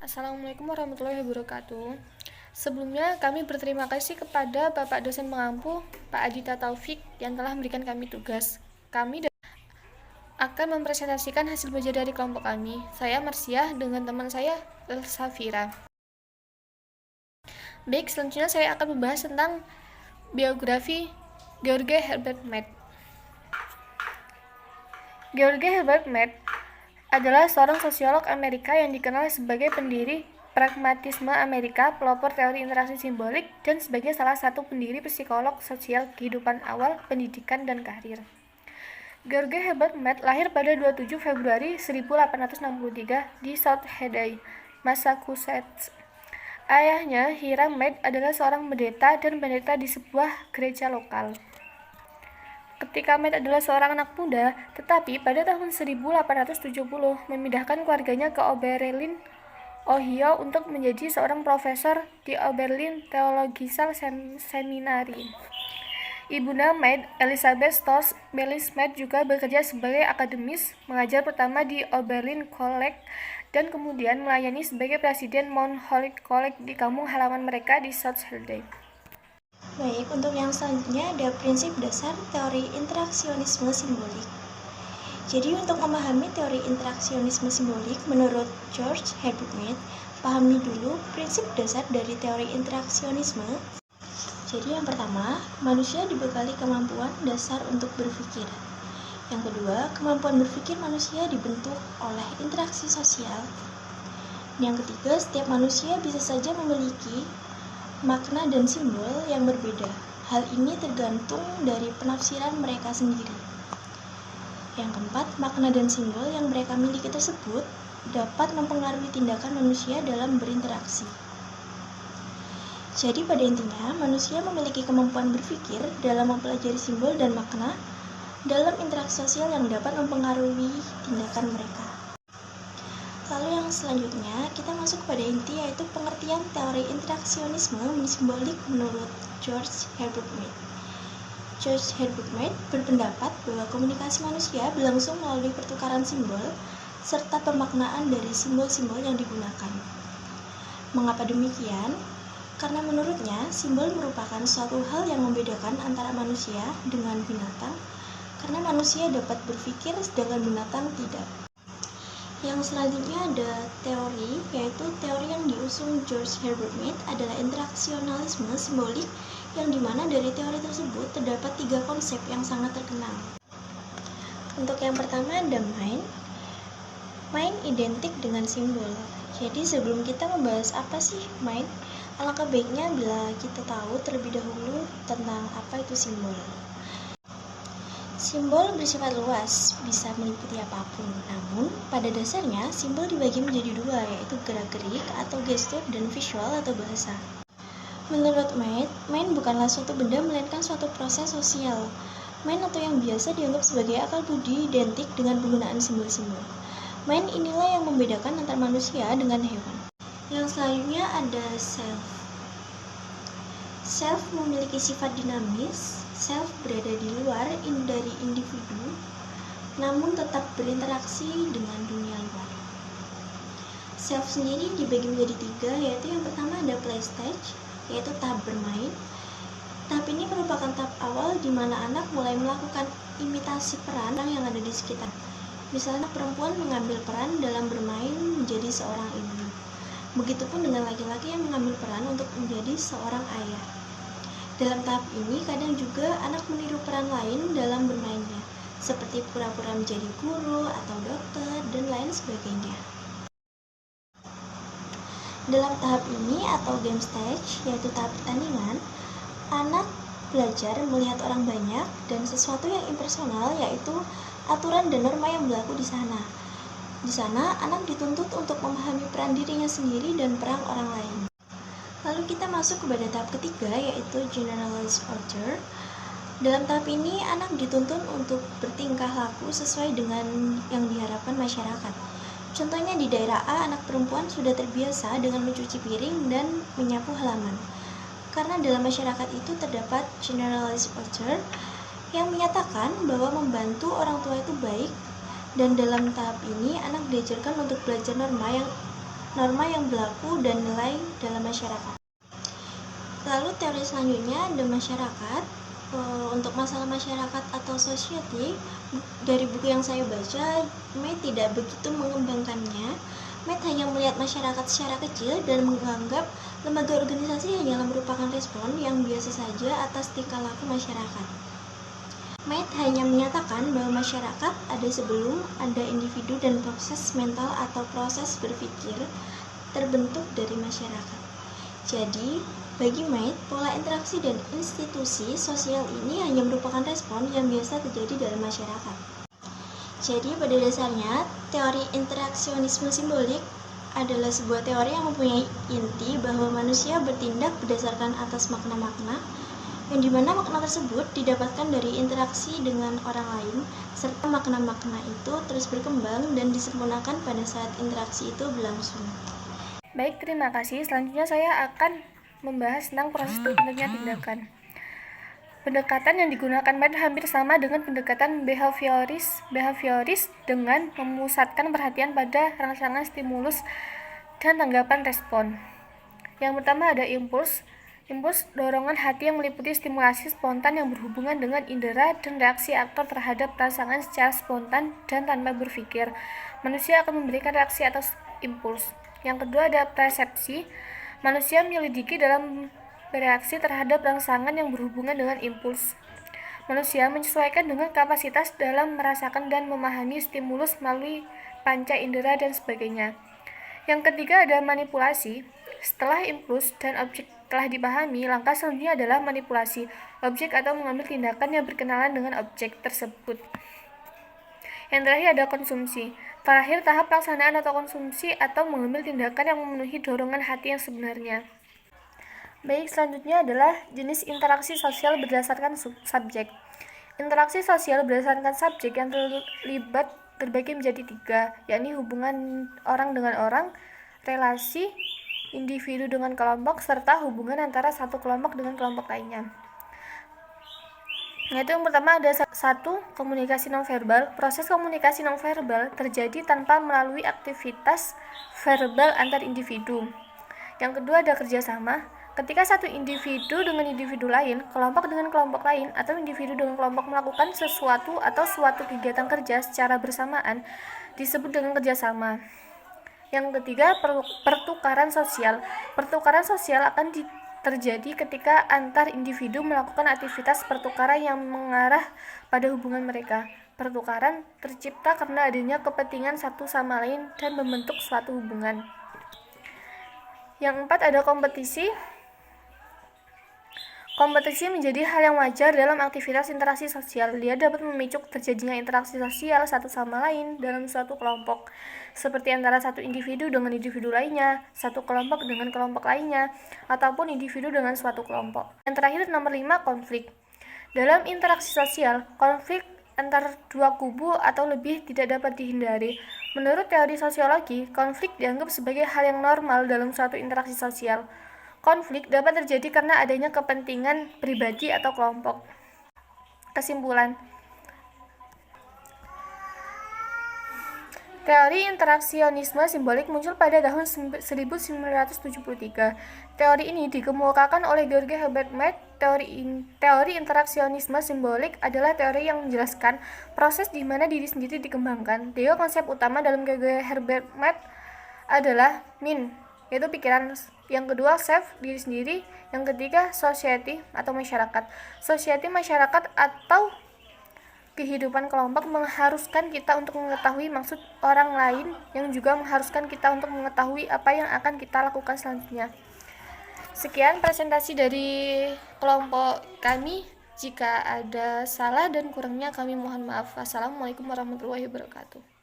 Assalamualaikum warahmatullahi wabarakatuh. Sebelumnya kami berterima kasih kepada Bapak dosen pengampu, Pak Adita Taufik, yang telah memberikan kami tugas. Kami akan mempresentasikan hasil belajar dari kelompok kami. Saya Marsiah dengan teman saya Elsafira. Baik, selanjutnya saya akan membahas tentang biografi George Herbert Mead. George Herbert Mead adalah seorang sosiolog Amerika yang dikenal sebagai pendiri pragmatisme Amerika, pelopor teori interaksi simbolik, dan sebagai salah satu pendiri psikolog sosial kehidupan awal, pendidikan, dan karir. George Herbert Mead lahir pada 27 Februari 1863 di South Hadley, Massachusetts. Ayahnya, Hiram Mead, adalah seorang pendeta dan pendeta di sebuah gereja lokal. Ketika Mead adalah seorang anak muda, tetapi pada tahun 1870 memindahkan keluarganya ke Oberlin, Ohio untuk menjadi seorang profesor di Oberlin Theological Seminary. Ibunda Mead, Elizabeth Stoss Bellis Mead, juga bekerja sebagai akademis, mengajar pertama di Oberlin College dan kemudian melayani sebagai presiden Mount Holyoke College di kampung halaman mereka di South Hadley. Baik, untuk yang selanjutnya ada prinsip dasar teori interaksionisme simbolik. Jadi untuk memahami teori interaksionisme simbolik menurut George Herbert Mead, pahami dulu prinsip dasar dari teori interaksionisme. Jadi yang pertama, manusia dibekali kemampuan dasar untuk berpikir. Yang kedua, kemampuan berpikir manusia dibentuk oleh interaksi sosial. Yang ketiga, setiap manusia bisa saja memiliki makna dan simbol yang berbeda. Hal ini tergantung dari penafsiran mereka sendiri. Yang keempat, makna dan simbol yang mereka miliki tersebut dapat mempengaruhi tindakan manusia dalam berinteraksi. Jadi pada intinya, manusia memiliki kemampuan berpikir dalam mempelajari simbol dan makna dalam interaksi sosial yang dapat mempengaruhi tindakan mereka. Lalu yang selanjutnya, kita masuk pada inti, yaitu pengertian teori interaksionisme simbolik menurut George Herbert Mead. George Herbert Mead berpendapat bahwa komunikasi manusia berlangsung melalui pertukaran simbol serta pemaknaan dari simbol-simbol yang digunakan. Mengapa demikian? Karena menurutnya, simbol merupakan suatu hal yang membedakan antara manusia dengan binatang, karena manusia dapat berpikir sedangkan binatang tidak. Yang selanjutnya ada teori, yaitu teori yang diusung George Herbert Mead adalah interaksionalisme simbolik, yang dimana dari teori tersebut terdapat 3 konsep yang sangat terkenal. Untuk yang pertama ada mind. Mind identik dengan simbol. Jadi sebelum kita membahas apa sih mind, alangkah baiknya bila kita tahu terlebih dahulu tentang apa itu simbol. Simbol bersifat luas, bisa meliputi apapun. Namun, pada dasarnya, simbol dibagi menjadi 2, yaitu gerak-gerik atau gestur dan visual atau bahasa. Menurut Mead, mind bukanlah suatu benda melainkan suatu proses sosial. Mind atau yang biasa dianggap sebagai akal budi identik dengan penggunaan simbol-simbol. Mind inilah yang membedakan antara manusia dengan hewan. Yang selanjutnya ada self. Self memiliki sifat dinamis. Self berada di luar dari individu, namun tetap berinteraksi dengan dunia luar. Self sendiri dibagi menjadi 3, yaitu yang pertama ada play stage, yaitu tahap bermain. Tahap ini merupakan tahap awal di mana anak mulai melakukan imitasi peran yang ada di sekitar. Misalnya perempuan mengambil peran dalam bermain menjadi seorang ibu. Begitupun dengan laki-laki yang mengambil peran untuk menjadi seorang ayah. Dalam tahap ini, kadang juga anak meniru peran lain dalam bermainnya, seperti pura-pura menjadi guru atau dokter, dan lain sebagainya. Dalam tahap ini atau game stage, yaitu tahap pertandingan, anak belajar melihat orang banyak dan sesuatu yang impersonal, yaitu aturan dan norma yang berlaku di sana. Di sana, anak dituntut untuk memahami peran dirinya sendiri dan peran orang lain. Lalu kita masuk kepada tahap ketiga, yaitu generalized order. Dalam tahap ini, anak dituntun untuk bertingkah laku sesuai dengan yang diharapkan masyarakat. Contohnya di daerah A, anak perempuan sudah terbiasa dengan mencuci piring dan menyapu halaman. Karena dalam masyarakat itu terdapat generalized order yang menyatakan bahwa membantu orang tua itu baik, dan dalam tahap ini anak diajarkan untuk belajar norma yang norma yang berlaku, dan nilai dalam masyarakat. Lalu teori selanjutnya ada masyarakat. Untuk masalah masyarakat atau society, dari buku yang saya baca, Mead tidak begitu mengembangkannya. Mead hanya melihat masyarakat secara kecil dan menganggap lembaga organisasi hanyalah merupakan respon yang biasa saja atas tingkah laku masyarakat. Mead hanya menyatakan bahwa masyarakat ada sebelum ada individu dan proses mental atau proses berpikir terbentuk dari masyarakat. Jadi, bagi Mead, pola interaksi dan institusi sosial ini hanya merupakan respon yang biasa terjadi dalam masyarakat. Jadi, pada dasarnya, teori interaksionisme simbolik adalah sebuah teori yang mempunyai inti bahwa manusia bertindak berdasarkan atas makna-makna, yang dimana makna tersebut didapatkan dari interaksi dengan orang lain, serta makna-makna itu terus berkembang dan disempurnakan pada saat interaksi itu berlangsung. Baik, terima kasih. Selanjutnya saya akan membahas tentang proses terbentuknya tindakan. Pendekatan yang digunakan Mead hampir sama dengan pendekatan behavioris dengan memusatkan perhatian pada rangsangan stimulus dan tanggapan respon. Yang pertama ada impuls. Impuls dorongan hati yang meliputi stimulasi spontan yang berhubungan dengan indera dan reaksi aktor terhadap rangsangan secara spontan dan tanpa berpikir. Manusia akan memberikan reaksi atas impuls. Yang kedua ada persepsi. Manusia menyelidiki dalam bereaksi terhadap rangsangan yang berhubungan dengan impuls. Manusia menyesuaikan dengan kapasitas dalam merasakan dan memahami stimulus melalui panca indera dan sebagainya. Yang ketiga ada manipulasi. Setelah impuls dan objek telah dipahami, langkah selanjutnya adalah manipulasi objek atau mengambil tindakan yang berkenalan dengan objek tersebut. Yang terakhir ada konsumsi. Terakhir, tahap pelaksanaan atau konsumsi atau mengambil tindakan yang memenuhi dorongan hati yang sebenarnya. Baik, selanjutnya adalah jenis interaksi sosial berdasarkan subjek. Interaksi sosial berdasarkan subjek yang terlibat terbagi menjadi 3, yakni hubungan orang dengan orang, relasi individu dengan kelompok, serta hubungan antara satu kelompok dengan kelompok lainnya. Yaitu yang pertama ada satu, komunikasi nonverbal. Proses komunikasi nonverbal terjadi tanpa melalui aktivitas verbal antar individu. Yang kedua ada kerjasama. Ketika satu individu dengan individu lain, kelompok dengan kelompok lain, atau individu dengan kelompok melakukan sesuatu atau suatu kegiatan kerja secara bersamaan, disebut dengan kerjasama. Yang ketiga, pertukaran sosial. Pertukaran sosial akan terjadi ketika antar individu melakukan aktivitas pertukaran yang mengarah pada hubungan mereka. Pertukaran tercipta karena adanya kepentingan satu sama lain dan membentuk suatu hubungan. Yang 4 ada kompetisi. Kompetisi menjadi hal yang wajar dalam aktivitas interaksi sosial. Dia dapat memicu terjadinya interaksi sosial satu sama lain dalam suatu kelompok, seperti antara satu individu dengan individu lainnya, satu kelompok dengan kelompok lainnya, ataupun individu dengan suatu kelompok. Yang terakhir nomor 5, konflik. Dalam interaksi sosial, konflik antar dua kubu atau lebih tidak dapat dihindari. Menurut teori sosiologi, konflik dianggap sebagai hal yang normal dalam suatu interaksi sosial. Konflik dapat terjadi karena adanya kepentingan pribadi atau kelompok. Kesimpulan, teori interaksionisme simbolik muncul pada tahun 1973. Teori ini dikemukakan oleh George Herbert Mead. Teori interaksionisme simbolik adalah teori yang menjelaskan proses di mana diri sendiri dikembangkan. Tiga konsep utama dalam George Herbert Mead adalah min, yaitu pikiran. Yang kedua, self, diri sendiri. Yang ketiga, society atau masyarakat. Society, masyarakat atau kehidupan kelompok mengharuskan kita untuk mengetahui maksud orang lain, yang juga mengharuskan kita untuk mengetahui apa yang akan kita lakukan selanjutnya. Sekian presentasi dari kelompok kami. Jika ada salah dan kurangnya kami mohon maaf. Wassalamualaikum warahmatullahi wabarakatuh.